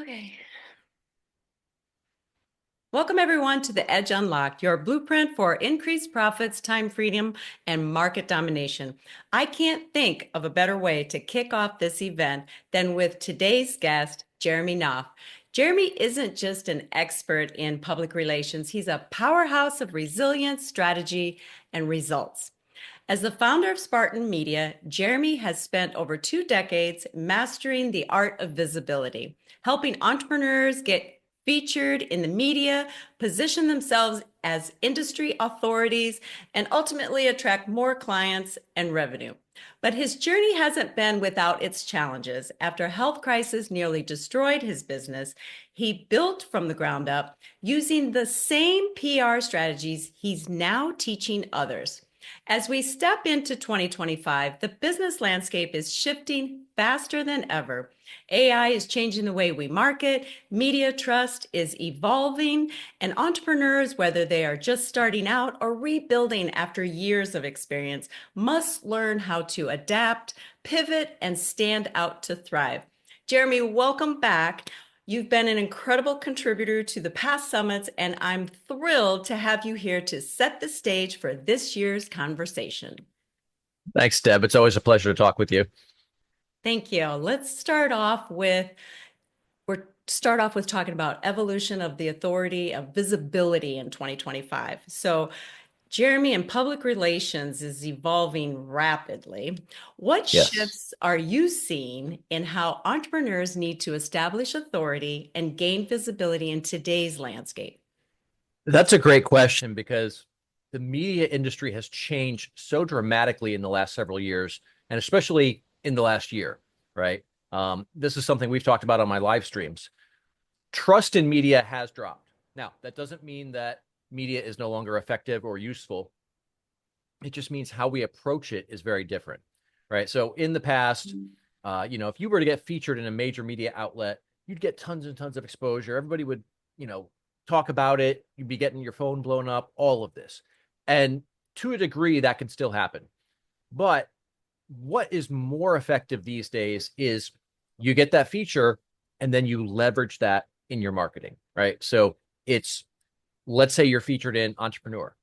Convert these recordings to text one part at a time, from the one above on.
Okay. Welcome, everyone, to The Edge Unlocked, your blueprint for increased profits, time freedom, and market domination. I can't think of a better way to kick off this event than with today's guest, Jeremy Knauff. Jeremy isn't just an expert in public relations, he's a powerhouse of resilience, strategy, and results. As the founder of Spartan Media, Jeremy has spent over 2 decades mastering the art of visibility, helping entrepreneurs get featured in the media, position themselves as industry authorities, and ultimately attract more clients and revenue. But his journey hasn't been without its challenges. After a health crisis nearly destroyed his business, he built from the ground up using the same PR strategies he's now teaching others. As we step into 2025, the business landscape is shifting faster than ever. AI is changing the way we market, media trust is evolving, and entrepreneurs, whether they are just starting out or rebuilding after years of experience, must learn how to adapt, pivot, and stand out to thrive. Jeremy, welcome back. You've been an incredible contributor to the past summits, and I'm thrilled to have you here to set the stage for this year's conversation. Thanks, Deb. It's always a pleasure to talk with you. Thank you. Let's start off with talking about evolution of the authority of visibility in 2025. So, Jeremy, in public relations is evolving rapidly. What Yes. shifts are you seeing in how entrepreneurs need to establish authority and gain visibility in today's landscape? That's a great question because the media industry has changed so dramatically in the last several years, and especially in the last year, right? This is something we've talked about on my live streams. Trust in media has dropped. Now, that doesn't mean that media is no longer effective or useful. It just means how we approach it is very different, right? So in the past, if you were to get featured in a major media outlet, you'd get tons and tons of exposure. Everybody would, talk about it. You'd be getting your phone blown up, all of this. And to a degree, that can still happen. But what is more effective these days is you get that feature and then you leverage that in your marketing, right? So it's, let's say you're featured in Entrepreneur.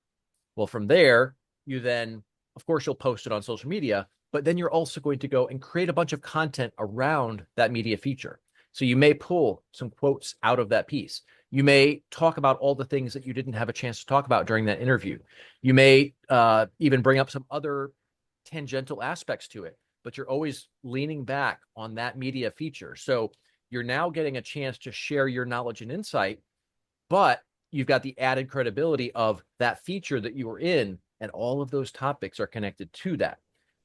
Well, from there, you then, of course, you'll post it on social media, but then you're also going to go and create a bunch of content around that media feature. So you may pull some quotes out of that piece. You may talk about all the things that you didn't have a chance to talk about during that interview. You may even bring up some other tangential aspects to it, but you're always leaning back on that media feature. So you're now getting a chance to share your knowledge and insight, but you've got the added credibility of that feature that you were in, and all of those topics are connected to that.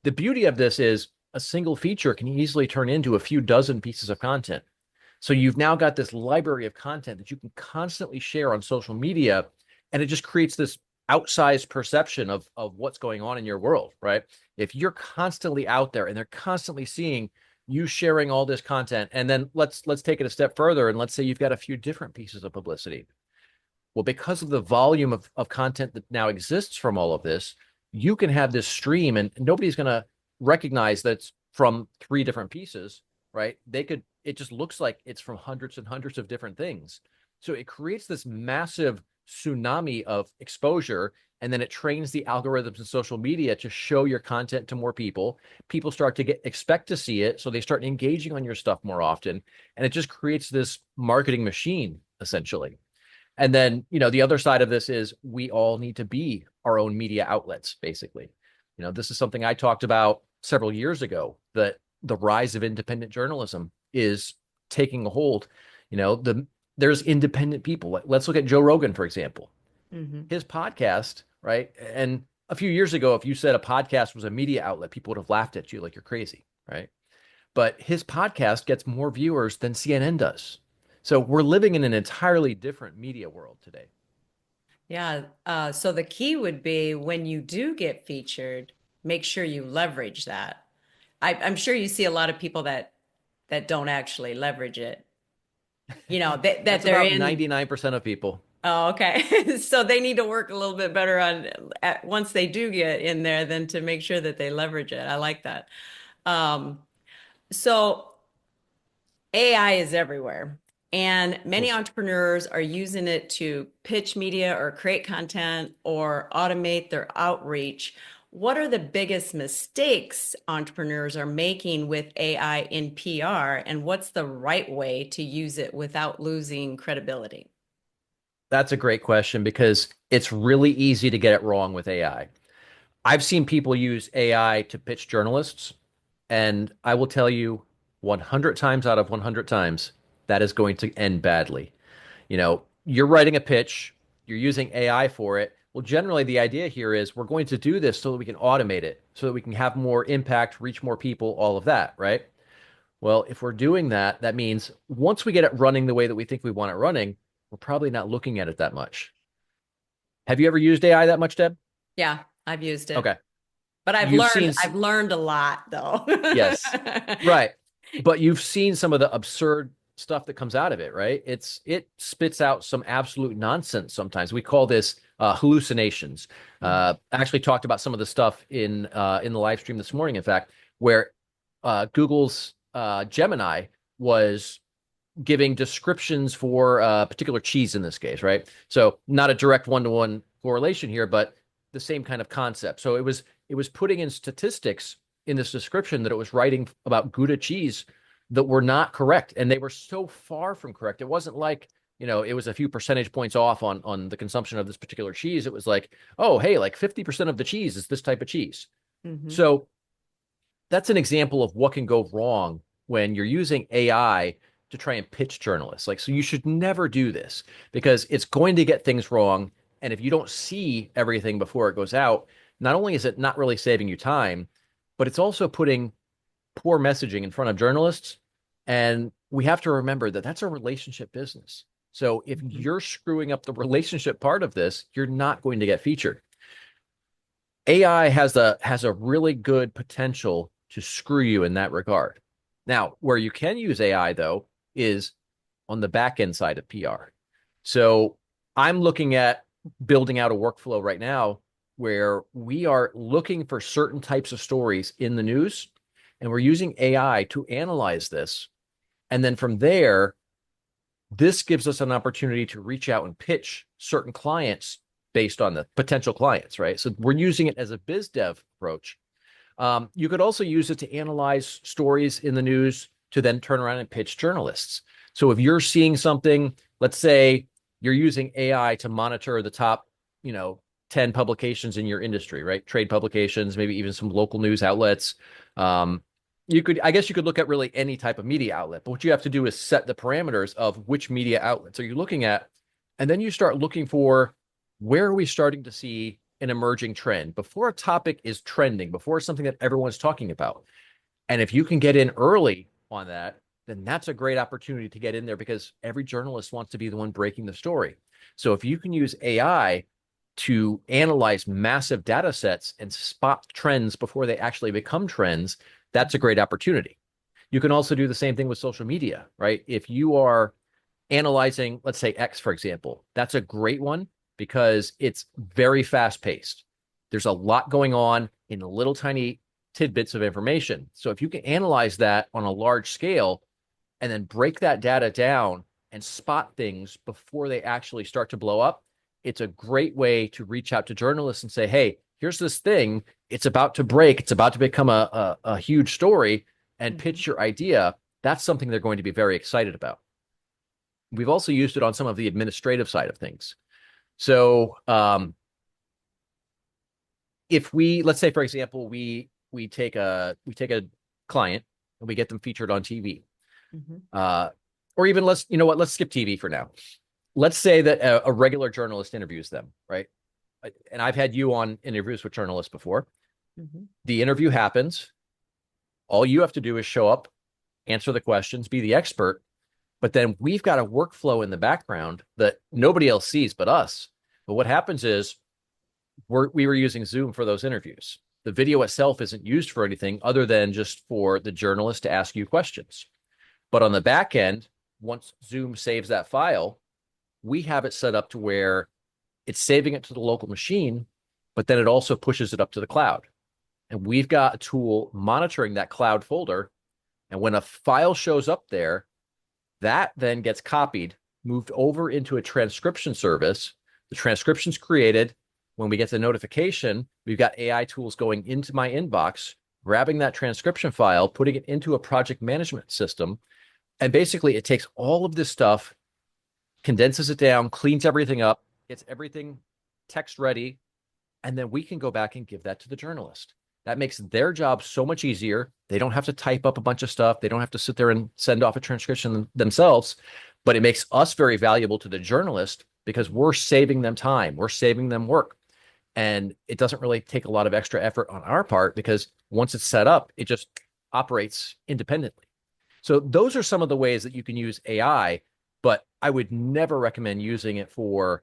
The beauty of this is a single feature can easily turn into a few dozen pieces of content. So you've now got this library of content that you can constantly share on social media, and it just creates this outsized perception of what's going on in your world, right? If you're constantly out there and they're constantly seeing you sharing all this content, and then let's take it a step further, and let's say you've got a few different pieces of publicity. Well, because of the volume of content that now exists from all of this, you can have this stream and nobody's going to recognize that's from three different pieces, right? It just looks like it's from hundreds and hundreds of different things. So it creates this massive tsunami of exposure, and then it trains the algorithms in social media to show your content to more people. People start to expect to see it, so they start engaging on your stuff more often, and it just creates this marketing machine, essentially. And then, the other side of this is we all need to be our own media outlets, basically. This is something I talked about several years ago, that the rise of independent journalism is taking a hold. There's independent people. Let's look at Joe Rogan, for example. Mm-hmm. His podcast, right? And a few years ago, if you said a podcast was a media outlet, people would have laughed at you like you're crazy, right? But his podcast gets more viewers than CNN does. So we're living in an entirely different media world today. Yeah. So the key would be when you do get featured, make sure you leverage that. I'm sure you see a lot of people that don't actually leverage it. That That's they're about in. 99% of people. Oh, okay. So they need to work a little bit better on once they do get in there, than to make sure that they leverage it. I like that. Um, so AI is everywhere. And many Cool. entrepreneurs are using it to pitch media or create content or automate their outreach. What are the biggest mistakes entrepreneurs are making with AI in PR, and what's the right way to use it without losing credibility? That's a great question because it's really easy to get it wrong with AI. I've seen people use AI to pitch journalists, and I will tell you 100 times out of 100 times, that is going to end badly. You're writing a pitch, you're using AI for it. Well, generally, the idea here is we're going to do this so that we can automate it, so that we can have more impact, reach more people, all of that, right? Well, if we're doing that, that means once we get it running the way that we think we want it running, we're probably not looking at it that much. Have you ever used AI that much, Deb? Yeah, I've used it. Okay. But I've You've learned seen, I've learned a lot though. yes, right. But you've seen some of the absurd stuff that comes out of it, right? It spits out some absolute nonsense sometimes. We call this hallucinations. I actually talked about some of the stuff in the live stream this morning, in fact, where Google's Gemini was giving descriptions for a particular cheese in this case, right? So not a direct one-to-one correlation here, but the same kind of concept. So it was putting in statistics in this description that it was writing about Gouda cheese that were not correct, and they were so far from correct. It wasn't like it was a few percentage points off on the consumption of this particular cheese. It was like, oh, hey, like 50% of the cheese is this type of cheese. Mhm. So that's an example of what can go wrong when you're using AI to try and pitch journalists. Like, so you should never do this because it's going to get things wrong. And if you don't see everything before it goes out, not only is it not really saving you time, but it's also putting poor messaging in front of journalists. And we have to remember that that's a relationship business. So if Mhm. you're screwing up the relationship part of this, you're not going to get featured. AI has a really good potential to screw you in that regard. Now, where you can use AI though is on the back end side of PR. So I'm looking at building out a workflow right now where we are looking for certain types of stories in the news, and we're using AI to analyze this. And then from there, this gives us an opportunity to reach out and pitch certain clients based on the potential clients, right? So we're using it as a biz dev approach. You could also use it to analyze stories in the news to then turn around and pitch journalists. So if you're seeing something, let's say you're using AI to monitor the top, 10 publications in your industry, right? Trade publications, maybe even some local news outlets. Um, I guess you could look at really any type of media outlet, but what you have to do is set the parameters of which media outlets are you looking at, and then you start looking for where are we starting to see an emerging trend before a topic is trending, before it's something that everyone's talking about. And if you can get in early on that, then that's a great opportunity to get in there because every journalist wants to be the one breaking the story. So if you can use AI to analyze massive data sets and spot trends before they actually become trends, that's a great opportunity. You can also do the same thing with social media, right? If you are analyzing, let's say X, for example, that's a great one because it's very fast paced. There's a lot going on in little tiny tidbits of information. So if you can analyze that on a large scale and then break that data down and spot things before they actually start to blow up, it's a great way to reach out to journalists and say, hey, here's this thing. It's about to break. It's about to become a huge story, and Mhm. pitch your idea. That's something they're going to be very excited about. We've also used it on some of the administrative side of things. So if let's say, for example, we take a client and we get them featured on TV, Mhm. uh, or even let's skip TV for now. Let's say that a regular journalist interviews them, right? And I've had you on interviews with journalists before. Mhm. The interview happens. All you have to do is show up, answer the questions, be the expert. But then we've got a workflow in the background that nobody else sees but us. But what happens is we were using Zoom for those interviews. The video itself isn't used for anything other than just for the journalist to ask you questions. But on the back end, once Zoom saves that file, we have it set up to where it's saving it to the local machine, but then it also pushes it up to the cloud. And we've got a tool monitoring that cloud folder. And when a file shows up there, That then gets copied, moved over into a transcription service. The transcription's created. When we get the notification, we've got AI tools going into my inbox, grabbing that transcription file, putting it into a project management system. And basically, it takes all of this stuff, condenses it down, cleans everything up, gets everything text ready, and then we can go back and give that to the journalist. That makes their job so much easier. They don't have to type up a bunch of stuff. They don't have to sit there and send off a transcription themselves, but it makes us very valuable to the journalist because we're saving them time. We're saving them work. And it doesn't really take a lot of extra effort on our part because once it's set up, it just operates independently. So those are some of the ways that you can use AI, but I would never recommend using it for,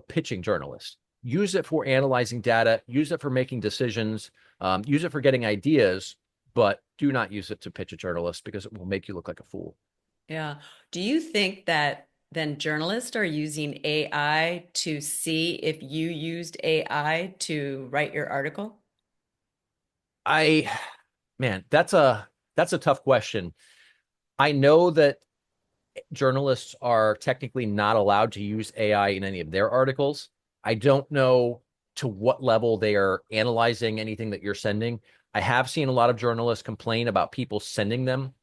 pitching journalists. Use it for analyzing data, use it for making decisions, use it for getting ideas, but do not use it to pitch a journalist because it will make you look like a fool. Yeah. Do you think that then journalists are using AI to see if you used AI to write your article? I, man, that's a tough question. I know that journalists are technically not allowed to use AI in any of their articles. I don't know to what level they are analyzing anything that you're sending. I have seen a lot of journalists complain about people sending them,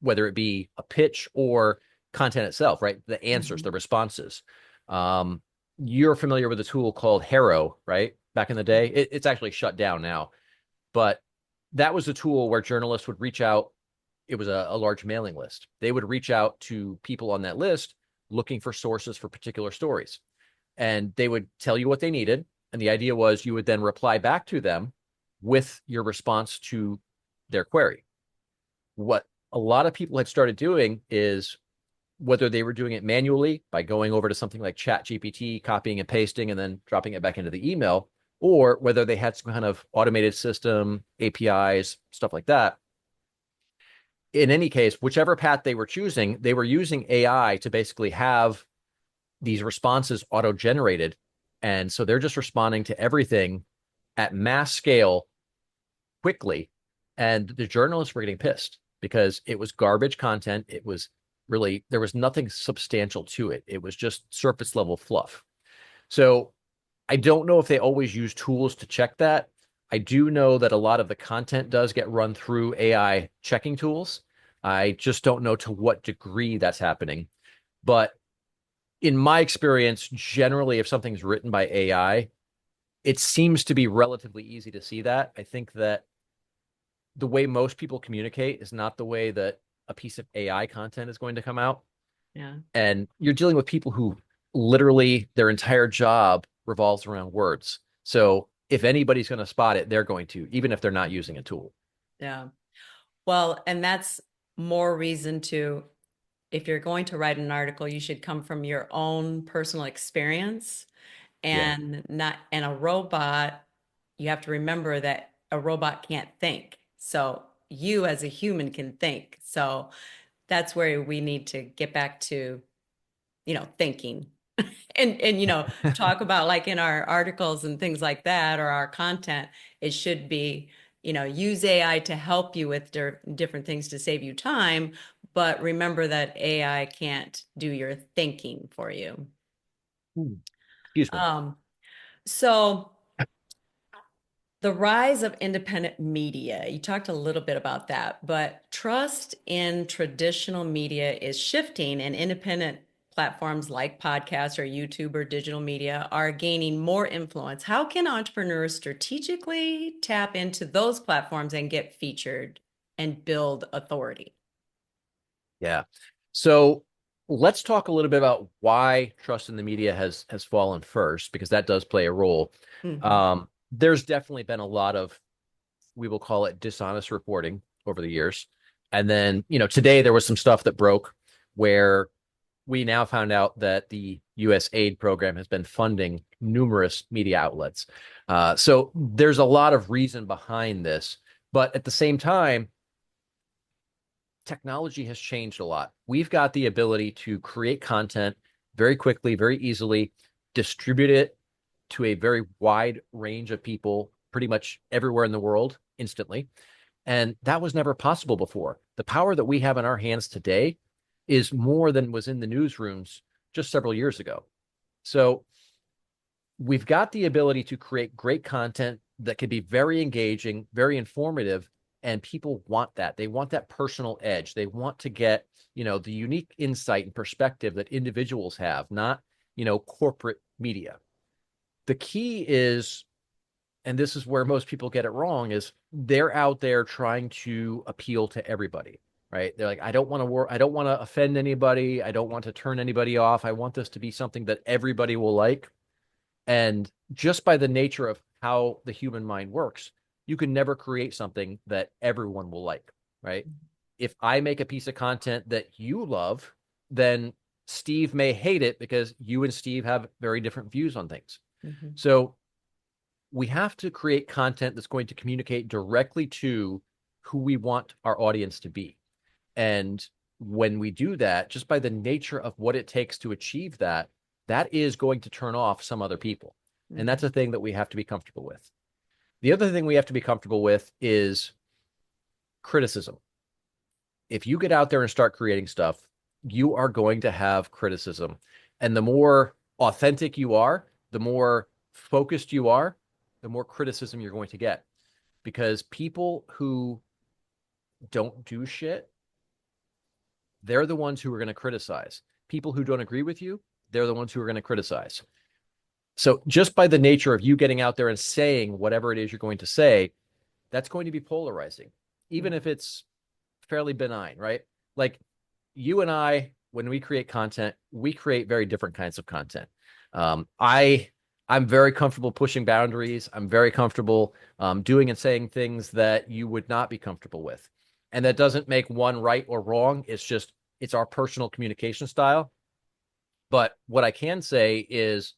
whether it be a pitch or content itself, right? The answers, Mhm. the responses. Um, you're familiar with a tool called Haro, right? Back in the day, it's actually shut down now, but that was a tool where journalists would reach out. It was a large mailing list. They would reach out to people on that list looking for sources for particular stories. And they would tell you what they needed. And the idea was you would then reply back to them with your response to their query. What a lot of people had started doing is whether they were doing it manually by going over to something like ChatGPT, copying and pasting, and then dropping it back into the email, or whether they had some kind of automated system, APIs, stuff like that. In any case, whichever path they were choosing, they were using AI to basically have these responses auto generated. And so they're just responding to everything at mass scale quickly. And the journalists were getting pissed because it was garbage content. It was really, there was nothing substantial to it. It was just surface level fluff. So I don't know if they always use tools to check that. I do know that a lot of the content does get run through AI checking tools. I just don't know to what degree that's happening. But in my experience, generally, if something's written by AI, it seems to be relatively easy to see that. I think that the way most people communicate is not the way that a piece of AI content is going to come out. Yeah. And you're dealing with people who literally their entire job revolves around words. So if anybody's going to spot it, they're going to, even if they're not using a tool. Yeah. Well, and that's more reason to, if you're going to write an article, you should come from your own personal experience Yeah. and not, and a robot, you have to remember that a robot can't think. So you as a human can think. So that's where we need to get back to, thinking and talk about like in our articles and things like that or our content, it should be, use AI to help you with different things to save you time, but remember that AI can't do your thinking for you. Excuse me. Um, so the rise of independent media, you talked a little bit about that, but trust in traditional media is shifting, and independent platforms like podcasts or YouTube or digital media are gaining more influence. How can entrepreneurs strategically tap into those platforms and get featured and build authority? Yeah. So let's talk a little bit about why trust in the media has fallen first, because that does play a role. Mhm. There's definitely been a lot of, we will call it dishonest reporting over the years. And then, today there was some stuff that broke where we now found out that the US aid program has been funding numerous media outlets. So there's a lot of reason behind this. But at the same time, technology has changed a lot. We've got the ability to create content very quickly, very easily, distribute it to a very wide range of people, pretty much everywhere in the world instantly. And that was never possible before. The power that we have in our hands today is more than was in the newsrooms just several years ago. So we've got the ability to create great content that can be very engaging, very informative, and people want that. They want that personal edge. They want to get, the unique insight and perspective that individuals have, not, corporate media. The key is, and this is where most people get it wrong, is they're out there trying to appeal to everybody, right? They're like, I don't want to work, I don't want to offend anybody, I don't want to turn anybody off. I want this to be something that everybody will like. And just by the nature of how the human mind works, you can never create something that everyone will like, right? If I make a piece of content that you love, then Steve may hate it because you and Steve have very different views on things. Mm-hmm. So we have to create content that's going to communicate directly to who we want our audience to be. And when we do that, just by the nature of what it takes to achieve that, that is going to turn off some other people. Mm-hmm. And that's a thing that we have to be comfortable with. The other thing we have to be comfortable with is criticism. If you get out there and start creating stuff, you are going to have criticism. And the more authentic you are, the more focused you are, the more criticism you're going to get. Because people who don't do shit, they're the ones who are going to criticize. People who don't agree with you, they're the ones who are going to criticize. So just by the nature of you getting out there and saying whatever it is you're going to say, that's going to be polarizing, even if it's fairly benign, right? Like you and I, when we create content, we create very different kinds of content. I'm very comfortable pushing boundaries. I'm very comfortable doing and saying things that you would not be comfortable with. And that doesn't make one right or wrong. It's our personal communication style. But what I can say is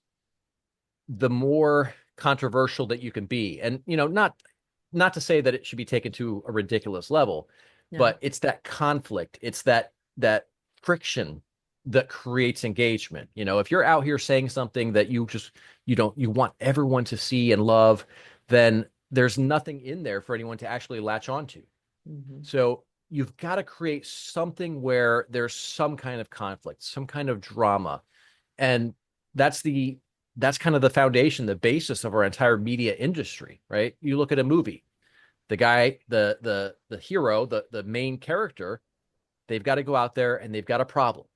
the more controversial that you can be, and not to say that it should be taken to a ridiculous level, but it's that conflict, it's that friction that creates engagement. If you're out here saying something that you want everyone to see and love, then there's nothing in there for anyone to actually latch onto. Mm-hmm. So you've got to create something where there's some kind of conflict, some kind of drama. And that's kind of the foundation, the basis of our entire media industry, right? You look at a movie, the guy, the hero, the main character, they've got to go out there and they've got a problem.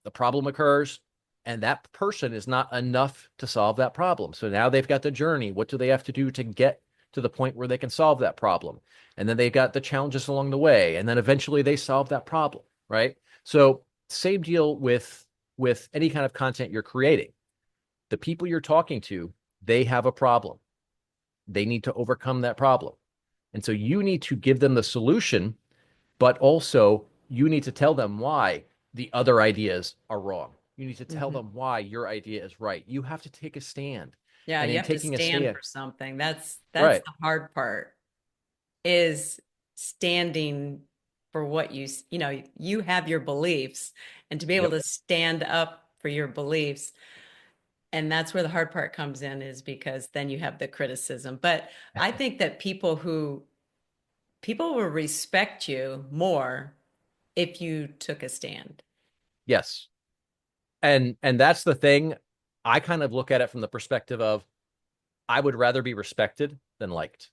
The problem occurs, and that person is not enough to solve that problem. So now they've got the journey. What do they have to do to get to the point where they can solve that problem? And then they've got the challenges along the way, and then eventually they solve that problem, right? So same deal with any kind of content you're creating. The people you're talking to, they have a problem. They need to overcome that problem. And so you need to give them the solution, but also you need to tell them why the other ideas are wrong. You need to tell them why your idea is right. You have to take a stand. Yeah, and you in have to taking a stand stand, for something. That's right, the hard part, is standing for what you have your beliefs, and to be able yep, to stand up for your beliefs. And that's where the hard part comes in, is because then you have the criticism. But I think that people will respect you more if you took a stand. yes. And that's the thing. I kind of look at it from the perspective of I would rather be respected than liked.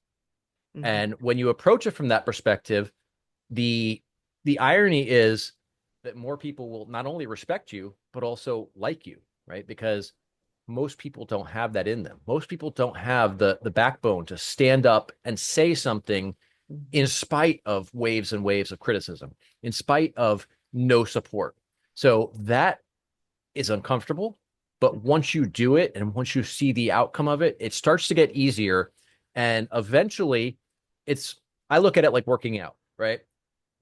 Mm-hmm. And when you approach it from that perspective, the irony is that more people will not only respect you but also like you, right? Because most people don't have that in them. Most people don't have the backbone to stand up and say something in spite of waves and waves of criticism, in spite of no support. So that is uncomfortable. But once you do it and once you see the outcome of it, it starts to get easier. And eventually I look at it like working out, right?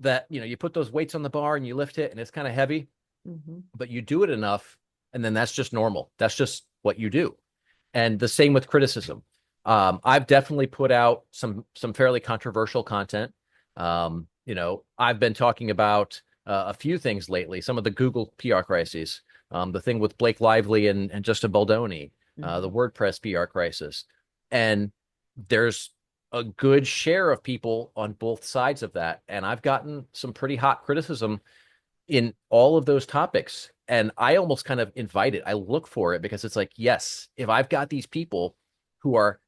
That, you put those weights on the bar and you lift it and it's kind of heavy, but you do it enough. And then that's just normal. That's just what you do. And the same with criticism. I've definitely put out some fairly controversial content. I've been talking about a few things lately, some of the Google PR crises, the thing with Blake Lively and Justin Baldoni, the WordPress PR crisis. And there's a good share of people on both sides of that. And I've gotten some pretty hot criticism in all of those topics. And I almost kind of invite it. I look for it because it's like, yes, if I've got these people who are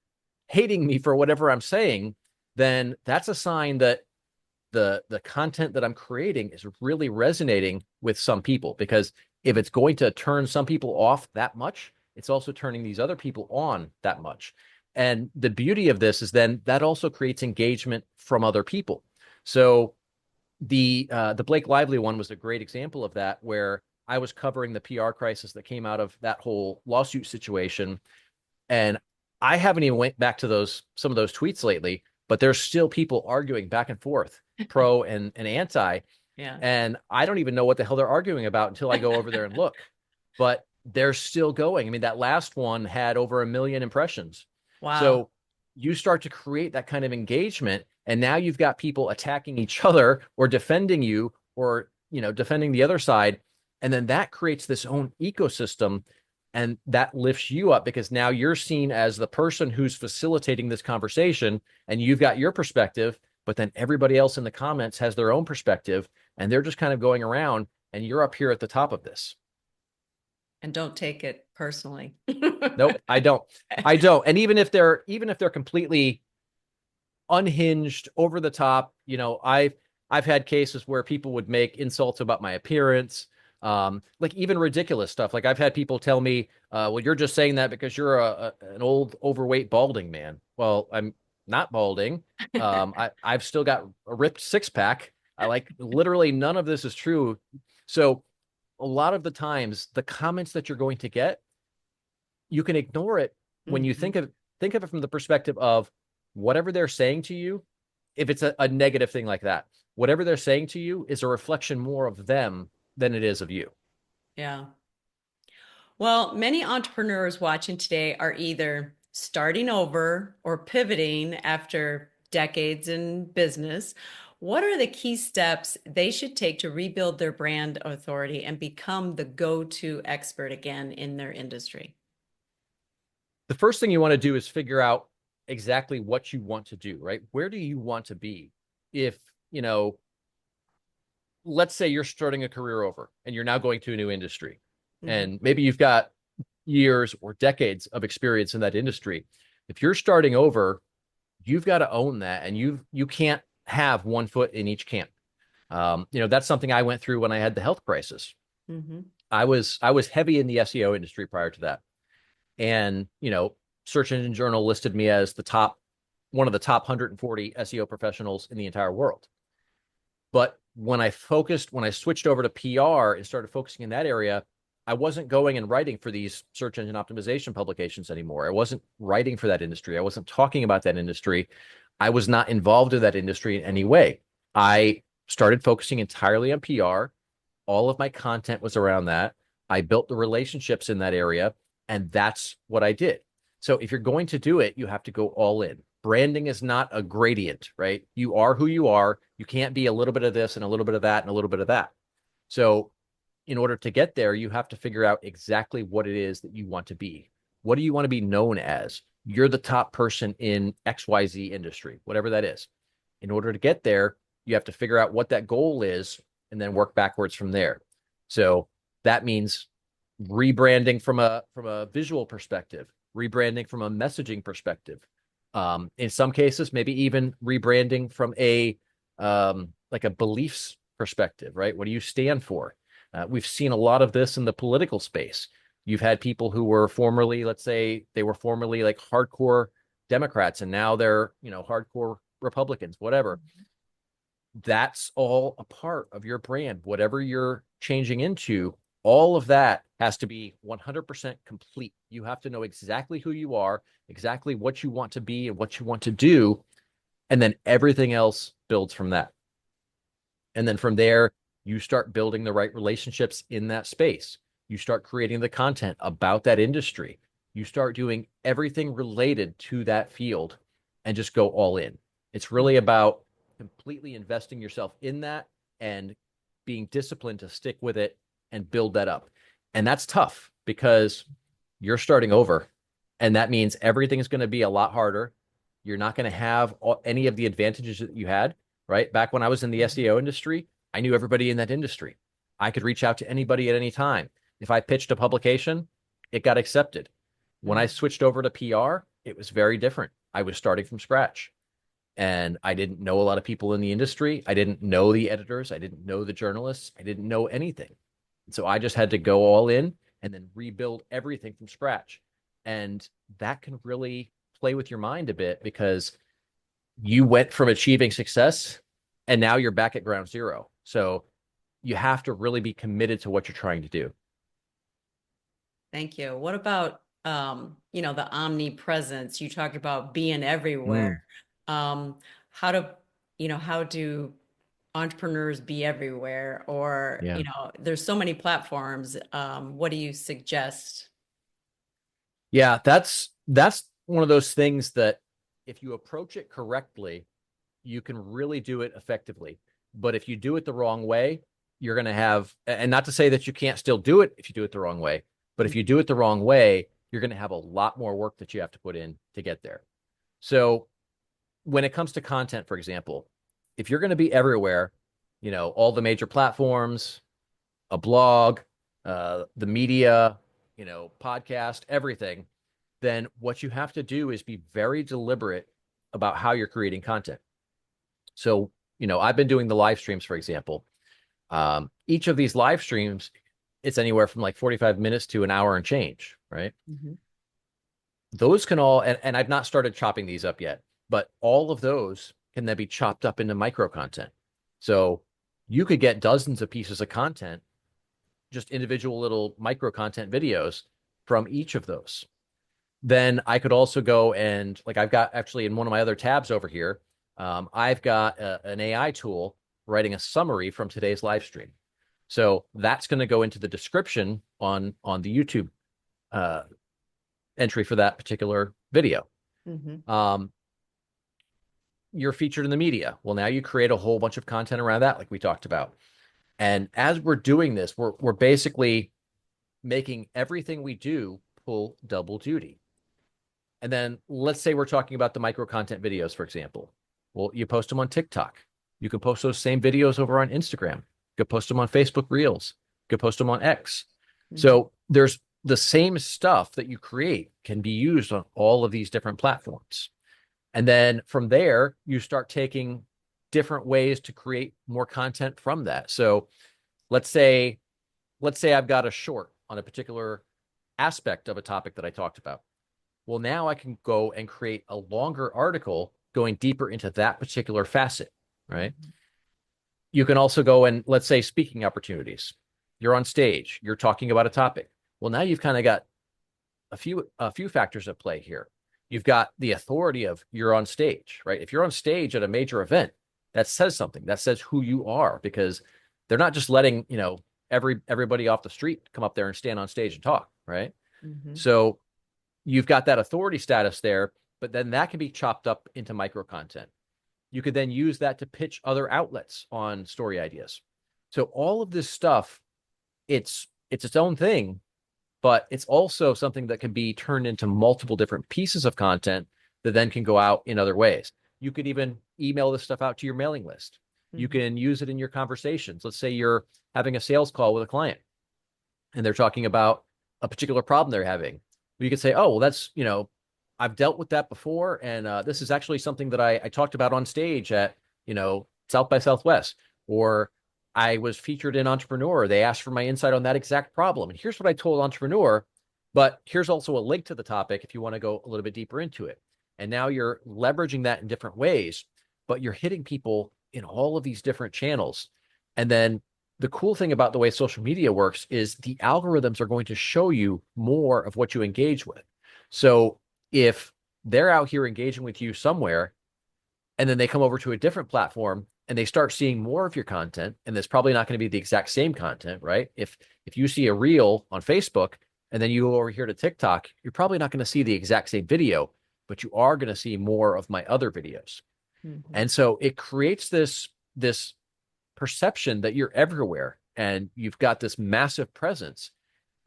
hating me for whatever I'm saying, then that's a sign that the content that I'm creating is really resonating with some people. Because if it's going to turn some people off that much, it's also turning these other people on that much. And the beauty of this is then that also creates engagement from other people. So the Blake Lively one was a great example of that, where I was covering the PR crisis that came out of that whole lawsuit situation, and I haven't even went back to some of those tweets lately, but there's still people arguing back and forth, pro and anti, Yeah. and I don't even know what the hell they're arguing about until I go over there and look. But they're still going. I mean, that last one had over 1 million impressions. Wow. So you start to create that kind of engagement, and now you've got people attacking each other or defending you, or defending the other side, and then that creates this own ecosystem, and that lifts you up because now you're seen as the person who's facilitating this conversation, and you've got your perspective, but then everybody else in the comments has their own perspective, and they're just kind of going around, and you're up here at the top of this. And don't take it personally. Nope, I don't. I don't. And even if they're completely unhinged, over the top, I've had cases where people would make insults about my appearance, like even ridiculous stuff. Like I've had people tell me, well, you're just saying that because you're an old overweight balding man. Well, I'm not balding. I've still got a ripped six pack. I like literally none of this is true. So a lot of the times the comments that you're going to get, you can ignore it when you Mhm. think of it from the perspective of whatever they're saying to you. If it's a negative thing like that, whatever they're saying to you is a reflection more of them than it is of you. Yeah. Well, many entrepreneurs watching today are either starting over or pivoting after decades in business. What are the key steps they should take to rebuild their brand authority and become the go-to expert again in their industry? The first thing you want to do is figure out exactly what you want to do, right? Where do you want to be? If, let's say you're starting a career over and you're now going to a new industry, Mhm. and maybe you've got years or decades of experience in that industry. If you're starting over, you've got to own that, and you can't have one foot in each camp. That's something I went through when I had the health crisis. Mhm. I was heavy in the SEO industry prior to that, and Search Engine Journal listed me as one of the top 140 SEO professionals in the entire world. But when I switched over to PR and started focusing in that area, I wasn't going and writing for these search engine optimization publications anymore. I wasn't writing for that industry. I wasn't talking about that industry. I was not involved in that industry in any way. I started focusing entirely on PR. All of my content was around that. I built the relationships in that area, and that's what I did. So if you're going to do it, you have to go all in. Branding is not a gradient, right? You are who you are. You can't be a little bit of this and a little bit of that and a little bit of that. So in order to get there, you have to figure out exactly what it is that you want to be. What do you want to be known as? You're the top person in XYZ industry, whatever that is. In order to get there, you have to figure out what that goal is and then work backwards from there. So that means rebranding from a visual perspective, rebranding from a messaging perspective. In some cases, maybe even rebranding from like a beliefs perspective, right? What do you stand for? We've seen a lot of this in the political space. You've had people who were formerly, let's say, they were formerly like hardcore Democrats, and now they're hardcore Republicans, whatever. That's all a part of your brand. Whatever you're changing into, all of that has to be 100% complete. You have to know exactly who you are, exactly what you want to be and what you want to do, and then everything else builds from that. And then from there, you start building the right relationships in that space. You start creating the content about that industry. You start doing everything related to that field and just go all in. It's really about completely investing yourself in that and being disciplined to stick with it and build that up. And that's tough because you're starting over. And that means everything is going to be a lot harder. You're not going to have any of the advantages that you had, right? Back when I was in the SEO industry, I knew everybody in that industry. I could reach out to anybody at any time. If I pitched a publication, it got accepted. When I Mhm. switched over to PR, it was very different. I was starting from scratch and I didn't know a lot of people in the industry. I didn't know the editors. I didn't know the journalists. I didn't know anything. And so I just had to go all in and then rebuild everything from scratch. And that can really play with your mind a bit because you went from achieving success and now you're back at ground zero. So you have to really be committed to what you're trying to do. Thank you. What about, the omnipresence? You talked about being everywhere. Mm, Um, how do, how do entrepreneurs be everywhere? Or, yeah. there's so many platforms. What do you suggest? Yeah, that's one of those things that if you approach it correctly, you can really do it effectively. But if you do it the wrong way, you're going to have, and not to say that you can't still do it if you do it the wrong way, but if you do it the wrong way, you're going to have a lot more work that you have to put in to get there. So when it comes to content, for example, if you're going to be everywhere, all the major platforms, a blog, the media, podcast, everything, then what you have to do is be very deliberate about how you're creating content. So, I've been doing the live streams, for example. Each of these live streams, it's anywhere from like 45 minutes to an hour and change, right? Mhm. Those can all, and I've not started chopping these up yet, but all of those can then be chopped up into micro content. So you could get dozens of pieces of content, just individual little micro content videos from each of those. Then I could also go and like I've got actually in one of my other tabs over here, I've got an AI tool writing a summary from today's live stream. So that's going to go into the description on the YouTube uh, entry for that particular video. Mhm. Um, you're featured in the media. Well, now you create a whole bunch of content around that, like we talked about. And as we're doing this, we're basically making everything we do pull double duty. And then let's say we're talking about the micro content videos, for example. Well, you post them on TikTok. You can post those same videos over on Instagram. You can post them on Facebook Reels. You can post them on X. Mhm. So there's the same stuff that you create can be used on all of these different platforms. And then from there, you start taking different ways to create more content from that. So let's say, let's say I've got a short on a particular aspect of a topic that I talked about. Well, now I can go and create a longer article going deeper into that particular facet, right? Mhm. You can also go and let's say speaking opportunities. You're on stage, you're talking about a topic. Well, now you've kind of got a few factors at play here. You've got the authority of you're on stage, right? If you're on stage at a major event, that says something. That says who you are because they're not just letting, everybody off the street come up there and stand on stage and talk, right? Mhm. So you've got that authority status there, but then that can be chopped up into micro content. You could then use that to pitch other outlets on story ideas. So all of this stuff, it's its own thing, but it's also something that can be turned into multiple different pieces of content that then can go out in other ways. You could even email this stuff out to your mailing list. You Mhm. can use it in your conversations. Let's say you're having a sales call with a client and they're talking about a particular problem they're having. You could say, oh, well, I've dealt with that before. And this is actually something that I talked about on stage at, South by Southwest, or I was featured in Entrepreneur. They asked for my insight on that exact problem. And here's what I told Entrepreneur, but here's also a link to the topic if you want to go a little bit deeper into it. And now you're leveraging that in different ways, but you're hitting people in all of these different channels. And then the cool thing about the way social media works is the algorithms are going to show you more of what you engage with. So if they're out here engaging with you somewhere and then they come over to a different platform and they start seeing more of your content, and it's probably not going to be the exact same content, right? If you see a reel on Facebook and then you go over here to TikTok, you're probably not going to see the exact same video, but you are going to see more of my other videos. Mhm. And so it creates this perception that you're everywhere and you've got this massive presence,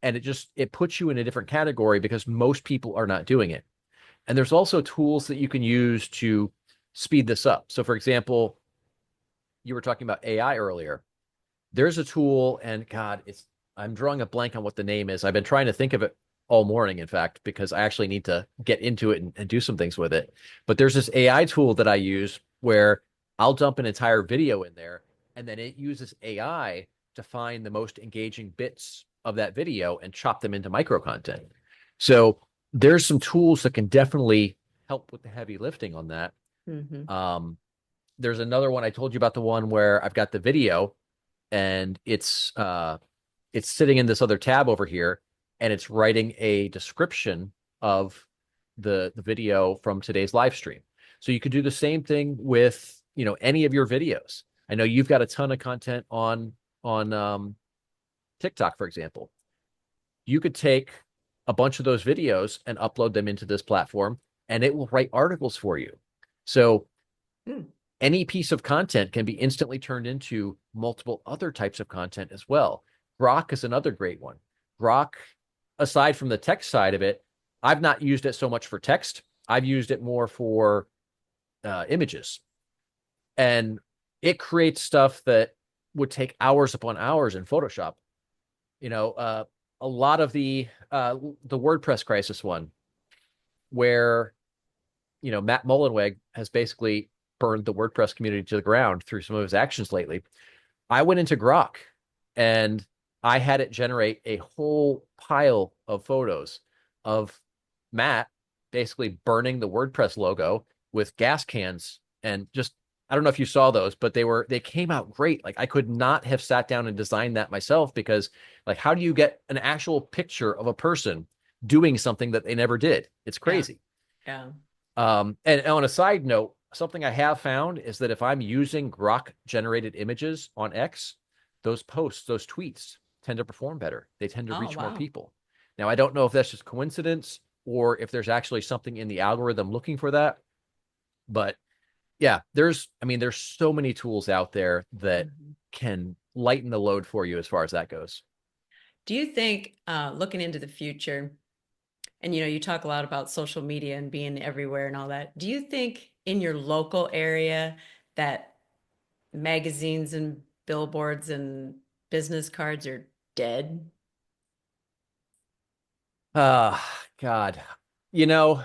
and it puts you in a different category because most people are not doing it. And there's also tools that you can use to speed this up. So for example, you were talking about AI earlier. There's a tool, and God, I'm drawing a blank on what the name is. I've been trying to think of it all morning, in fact, because I actually need to get into it and do some things with it. But there's this AI tool that I use where I'll dump an entire video in there, and then it uses AI to find the most engaging bits of that video and chop them into micro content. So there's some tools that can definitely help with the heavy lifting on that. Mm-hmm. Um, there's another one. I told you about the one where I've got the video and it's sitting in this other tab over here, and it's writing a description of the video from today's live stream. So you could do the same thing with, any of your videos. I know you've got a ton of content on TikTok, for example. You could take a bunch of those videos and upload them into this platform, and it will write articles for you. So Hmm. any piece of content can be instantly turned into multiple other types of content as well. Grok is another great one. Grok, aside from the text side of it, I've not used it so much for text. I've used it more for images. And it creates stuff that would take hours upon hours in Photoshop. A lot of the WordPress crisis one, where Matt Mullenweg has basically burned the WordPress community to the ground through some of his actions lately. I went into Grok and I had it generate a whole pile of photos of Matt basically burning the WordPress logo with gas cans, and just, I don't know if you saw those, but they came out great. Like, I could not have sat down and designed that myself, because like, how do you get an actual picture of a person doing something that they never did? It's Yeah. crazy. Yeah. And on a side note, something I have found is that if I'm using Grok generated images on X, those posts, those tweets tend to perform better. They tend to Oh, reach more wow. people. Now, I don't know if that's just coincidence or if there's actually something in the algorithm looking for that. But yeah, there's so many tools out there that Mhm. can lighten the load for you as far as that goes. Do you think, looking into the future, and you talk a lot about social media and being everywhere and all that, do you think in your local area that magazines and billboards and business cards are dead? God, you know,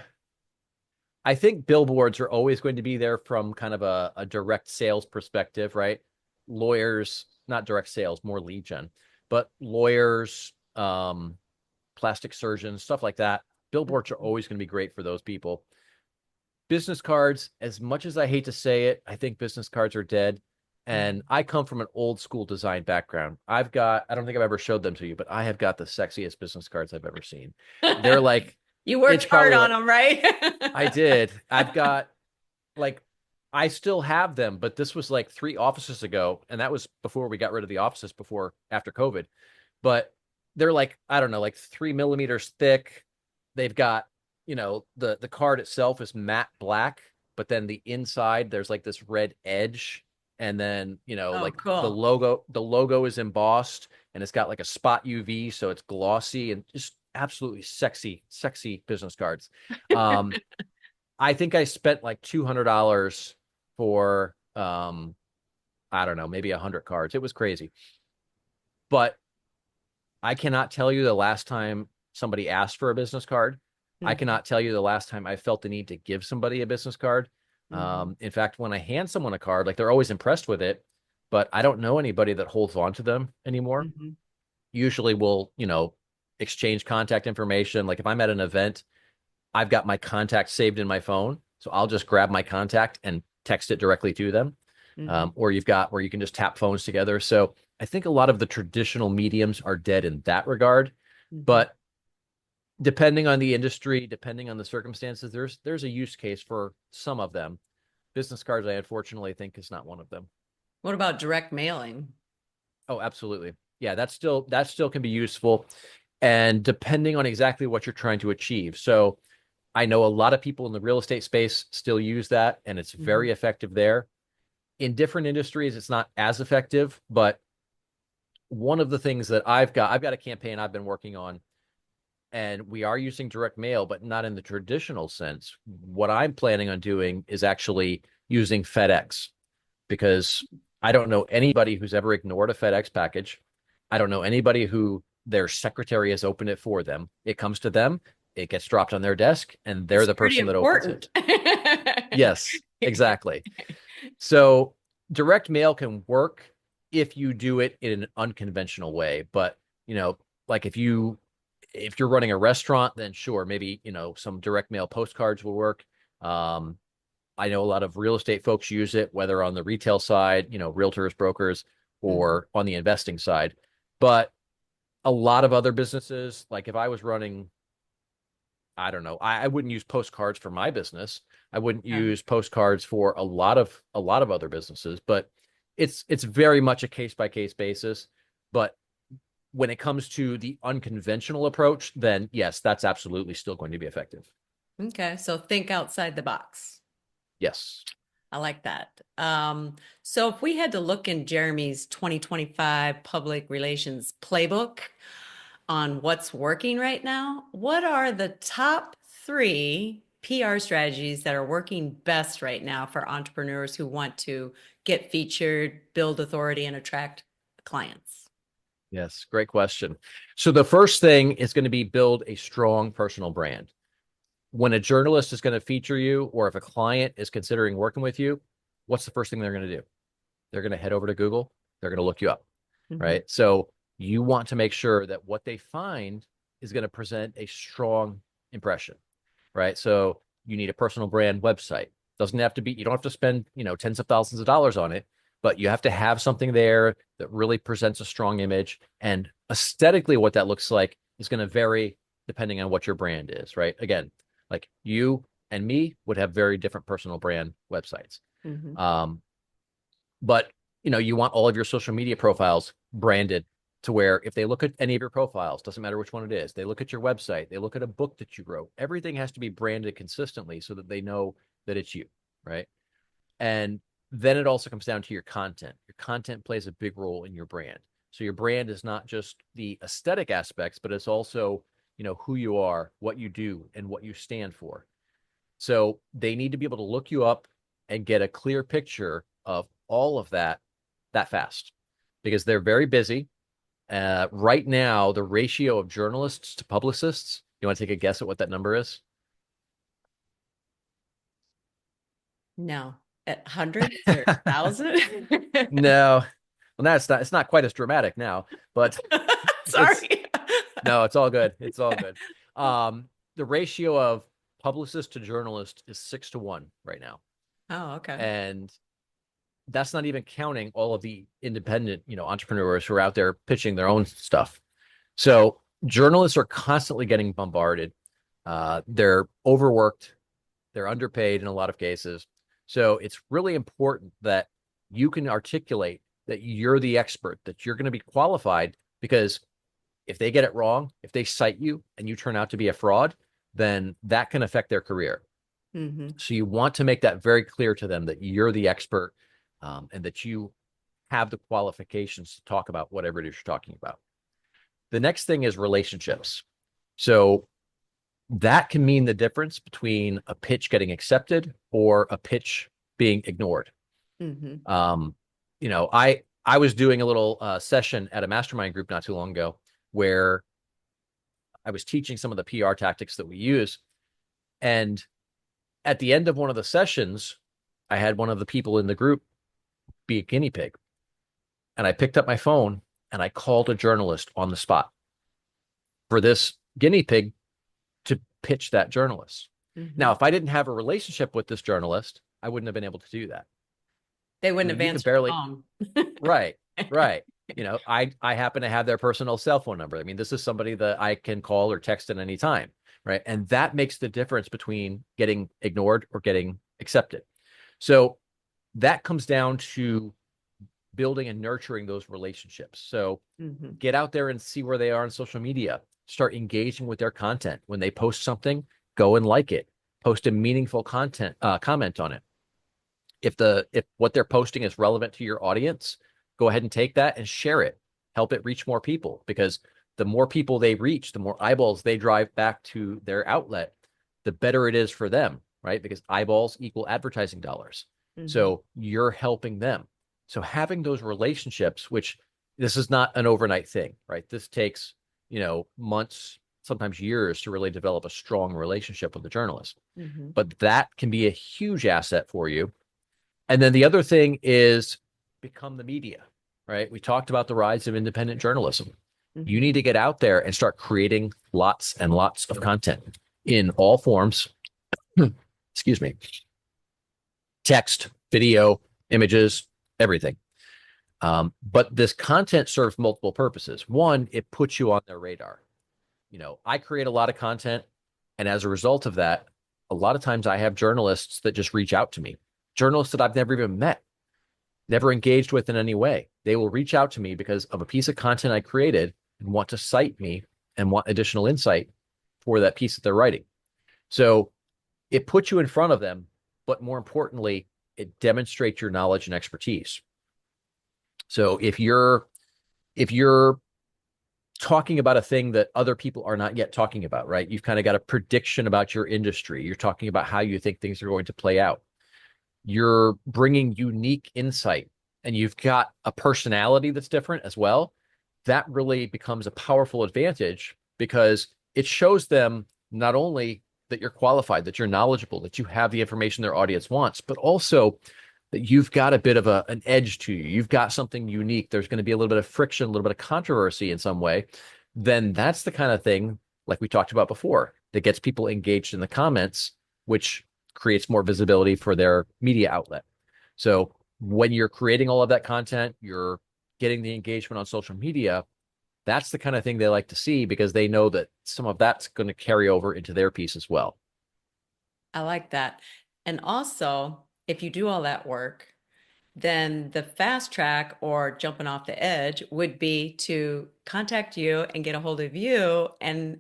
I think billboards are always going to be there from kind of a direct sales perspective, right? Lawyers, not direct sales, more lead gen, but lawyers, plastic surgeons, stuff like that. Billboards are always going to be great for those people. Business cards, as much as I hate to say it, I think business cards are dead. And Mhm. I come from an old school design background. I don't think I've ever showed them to you, but I have got the sexiest business cards I've ever seen. They're like, You it's worked hard probably on like, them, right? I did. I've got like, I still have them, but this was like 3 offices ago. And that was before we got rid of the offices after COVID. But they're like, I don't know, like 3 millimeters thick. They've got, the card itself is matte black, but then the inside there's like this red edge. And then, Oh, like the cool. logo is embossed, and it's got like a spot UV, so it's glossy and just absolutely sexy, sexy business cards. Um, I think I spent like $200 for I don't know, maybe 100 cards. It was crazy. But I cannot tell you the last time somebody asked for a business card. I Mhm. cannot tell you the last time I felt the need to give somebody a business card. Mhm. In fact, when I hand someone a card, like, they're always impressed with it, but I don't know anybody that holds on to them anymore. Mhm. Usually we'll, exchange contact information. Like, if I'm at an event, I've got my contact saved in my phone. So I'll just grab my contact and text it directly to them. Mhm. Or you've got where you can just tap phones together. So I think a lot of the traditional mediums are dead in that regard. Mhm. But depending on the industry, depending on the circumstances, there's a use case for some of them. Business cards, I unfortunately think, is not one of them. What about direct mailing? Oh, absolutely. Yeah, that still can be useful. And depending on exactly what you're trying to achieve. So I know a lot of people in the real estate space still use that, and it's Mhm. very effective there. In different industries, it's not as effective, but one of the things that I've got a campaign I've been working on, and we are using direct mail, but not in the traditional sense. What I'm planning on doing is actually using FedEx, because I don't know anybody who's ever ignored a FedEx package. I don't know anybody who their secretary has opened it for them. It comes to them, it gets dropped on their desk, and they're It's the pretty person that opens important. it. Yes, exactly. So direct mail can work if you do it in an unconventional way. But, you know, like if you're running a restaurant, then sure, maybe, some direct mail postcards will work. Um, I know a lot of real estate folks use it, whether on the retail side, realtors, brokers, Mhm. or on the investing side. But a lot of other businesses, like if I was running, I don't know, I wouldn't use postcards for my business. I wouldn't Yeah. use postcards for a lot of other businesses, but it's very much a case by case basis. But when it comes to the unconventional approach, then yes, that's absolutely still going to be effective. Okay, so think outside the box. Yes. I like that. So if we had to look in Jeremy's 2025 public relations playbook on what's working right now, what are the top three PR strategies that are working best right now for entrepreneurs who want to get featured, build authority, and attract clients? Yes, great question. So the first thing is going to be build a strong personal brand. When a journalist is going to feature you, or if a client is considering working with you, what's the first thing they're going to do? They're going to head over to Google. They're going to look you up, Mhm. right? So you want to make sure that what they find is going to present a strong impression, right? So you need a personal brand website. Doesn't have to be, you don't have to spend, tens of thousands of dollars on it, but you have to have something there that really presents a strong image. And aesthetically, what that looks like is going to vary depending on what your brand is, right? Again, like you and me would have very different personal brand websites. Mhm. Um, but you want all of your social media profiles branded to where if they look at any of your profiles, doesn't matter which one it is, they look at your website, they look at a book that you wrote, everything has to be branded consistently so that they know that it's you, right? And then it also comes down to your content. Your content plays a big role in your brand. So your brand is not just the aesthetic aspects, but it's also, who you are, what you do, and what you stand for. So they need to be able to look you up and get a clear picture of all of that fast because they're very busy. Right now, the ratio of journalists to publicists, you want to take a guess at what that number is? No, at hundreds or thousand? No, well, now it's not quite as dramatic now, but it's Sorry. no, it's all good. It's all good. The ratio of publicist to journalist is 6 to 1 right now. Oh, okay. And that's not even counting all of the independent, entrepreneurs who are out there pitching their own stuff. So journalists are constantly getting bombarded. They're overworked. They're underpaid in a lot of cases. So it's really important that you can articulate that you're the expert, that you're going to be qualified, because if they get it wrong, if they cite you and you turn out to be a fraud, then that can affect their career. Hmm. So you want to make that very clear to them that you're the expert, and that you have the qualifications to talk about whatever it is you're talking about. The next thing is relationships. So that can mean the difference between a pitch getting accepted or a pitch being ignored. Hmm. Um, I was doing a little session at a mastermind group not too long ago where I was teaching some of the PR tactics that we use. And at the end of one of the sessions, I had one of the people in the group be a guinea pig. And I picked up my phone and I called a journalist on the spot for this guinea pig to pitch that journalist. Now, Hmm. if I didn't have a relationship with this journalist, I wouldn't have been able to do that. They wouldn't When have you could answered the barely, phone. right, right. I happen to have their personal cell phone number. I mean, this is somebody that I can call or text at any time, right? And that makes the difference between getting ignored or getting accepted. So that comes down to building and nurturing those relationships. So Hmm. get out there and see where they are on social media. Start engaging with their content. When they post something, go and like it. Post a meaningful comment on it. If what they're posting is relevant to your audience, go ahead and take that and share it. Help it reach more people, because the more people they reach, the more eyeballs they drive back to their outlet, the better it is for them, right? Because eyeballs equal advertising dollars. Hmm. So you're helping them. So having those relationships, which this is not an overnight thing, right? This takes, months, sometimes years to really develop a strong relationship with the journalist. Mhm. But that can be a huge asset for you. And then the other thing is become the media, right? We talked about the rise of independent journalism. You Mhm. need to get out there and start creating lots and lots of content in all forms. Excuse me, text, video, images, everything. But this content serves multiple purposes. One, it puts you on their radar. I create a lot of content, and as a result of that, a lot of times I have journalists that just reach out to me, journalists that I've never even met, never engaged with in any way. They will reach out to me because of a piece of content I created and want to cite me and want additional insight for that piece that they're writing. So it puts you in front of them, but more importantly, it demonstrates your knowledge and expertise. So if you're talking about a thing that other people are not yet talking about, right? You've kind of got a prediction about your industry. You're talking about how you think things are going to play out. You're bringing unique insight and you've got a personality that's different as well. That really becomes a powerful advantage because it shows them not only that you're qualified, that you're knowledgeable, that you have the information their audience wants, but also that you've got a bit of an edge to you. You've got something unique. There's going to be a little bit of friction, a little bit of controversy in some way. Then that's the kind of thing, like we talked about before, that gets people engaged in the comments, which creates more visibility for their media outlet. So when you're creating all of that content, you're getting the engagement on social media. That's the kind of thing they like to see because they know that some of that's going to carry over into their piece as well. I like that. And also, if you do all that work, then the fast track or jumping off the edge would be to contact you and get a hold of you and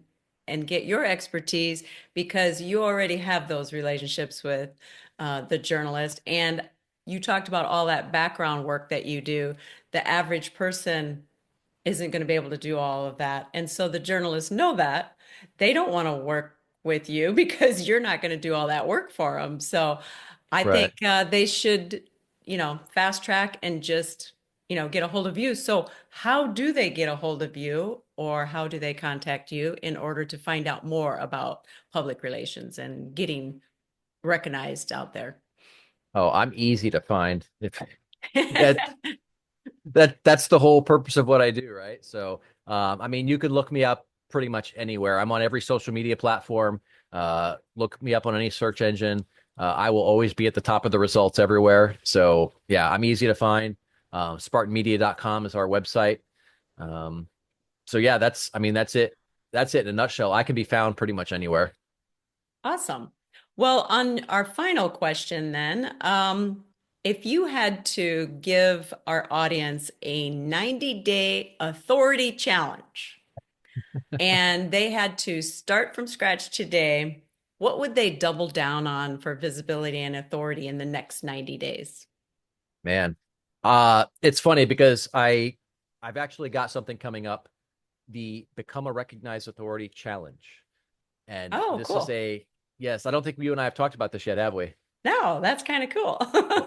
get your expertise because you already have those relationships with the journalist. And you talked about all that background work that you do. The average person isn't going to be able to do all of that. And so the journalists know that they don't want to work with you because you're not going to do all that work for them. So I think Right. they should, fast track and just, get a hold of you. So how do they get a hold of you or how do they contact you in order to find out more about public relations and getting recognized out there? Oh, I'm easy to find. If that that's the whole purpose of what I do, right? So, I mean, you could look me up pretty much anywhere. I'm on every social media platform. Look me up on any search engine. I will always be at the top of the results everywhere. So, yeah, I'm easy to find. SpartanMedia.com is our website. Um, so yeah, I mean, that's it. That's it in a nutshell. I can be found pretty much anywhere. Awesome. Well, on our final question, then, if you had to give our audience a 90-day authority challenge and they had to start from scratch today, what would they double down on for visibility and authority in the next 90 days? Man. It's funny because I've actually got something coming up, the Become a Recognized Authority Challenge. And Oh, this is cool. yes, I don't think you and I have talked about this yet, have we? No, that's kind of cool. Well,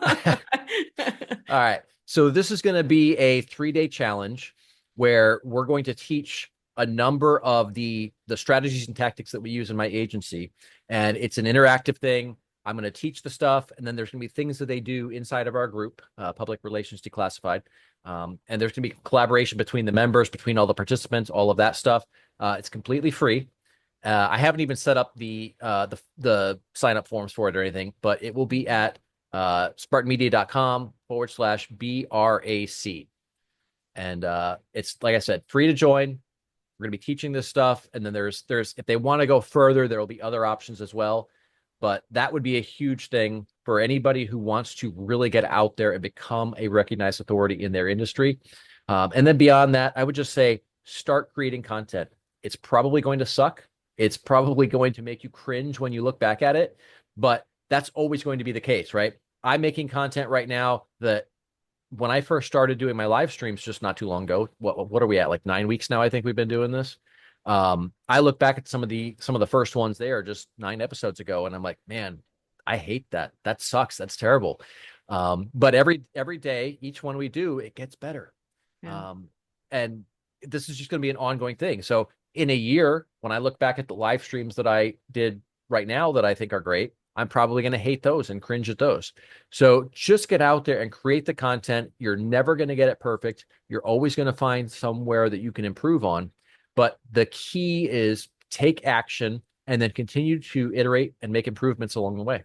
all right. So this is going to be a 3-day challenge where we're going to teach a number of the strategies and tactics that we use in my agency. And it's an interactive thing. I'm going to teach the stuff, and then there's going to be things that they do inside of our group, Public Relations Declassified. And there's going to be collaboration between the members, between all the participants, all of that stuff. It's completely free. I haven't even set up the sign up forms for it or anything, but it will be at spartanmedia.com/BRAC. And it's like I said, free to join. We're going to be teaching this stuff, and then there's if they want to go further, there will be other options as well. But that would be a huge thing for anybody who wants to really get out there and become a recognized authority in their industry. And then beyond that, I would just say start creating content. It's probably going to suck. It's probably going to make you cringe when you look back at it, but that's always going to be the case, right? I'm making content right now that when I first started doing my live streams just not too long ago, what are we at? Like 9 weeks now, I think we've been doing this. I look back at some of the first ones there just 9 episodes ago, and I'm like, man, I hate that. That sucks. That's terrible. But every day, each one we do, it gets better. Yeah. Um, and this is just going to be an ongoing thing. So in a year, when I look back at the live streams that I did right now that I think are great, I'm probably going to hate those and cringe at those. So just get out there and create the content. You're never going to get it perfect. You're always going to find somewhere that you can improve on. But the key is take action and then continue to iterate and make improvements along the way.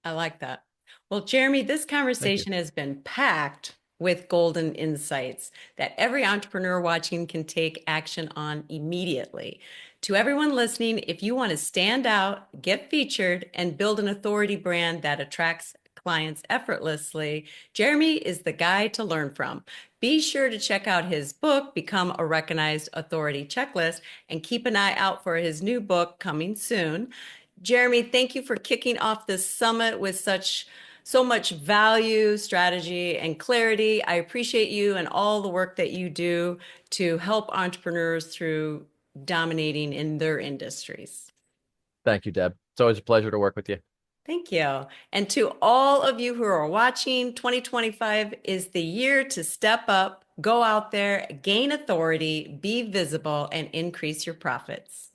I like that. Well, Jeremy, this Thank you. conversation has been packed with golden insights that every entrepreneur watching can take action on immediately. To everyone listening, if you want to stand out, get featured, and build an authority brand that attracts clients effortlessly, Jeremy is the guy to learn from. Be sure to check out his book, Become a Recognized Authority Checklist, and keep an eye out for his new book coming soon. Jeremy, thank you for kicking off this summit with so much value, strategy, and clarity. I appreciate you and all the work that you do to help entrepreneurs through dominating in their industries. Thank you, Deb. It's always a pleasure to work with you. Thank you. And to all of you who are watching, 2025 is the year to step up, go out there, gain authority, be visible, and increase your profits.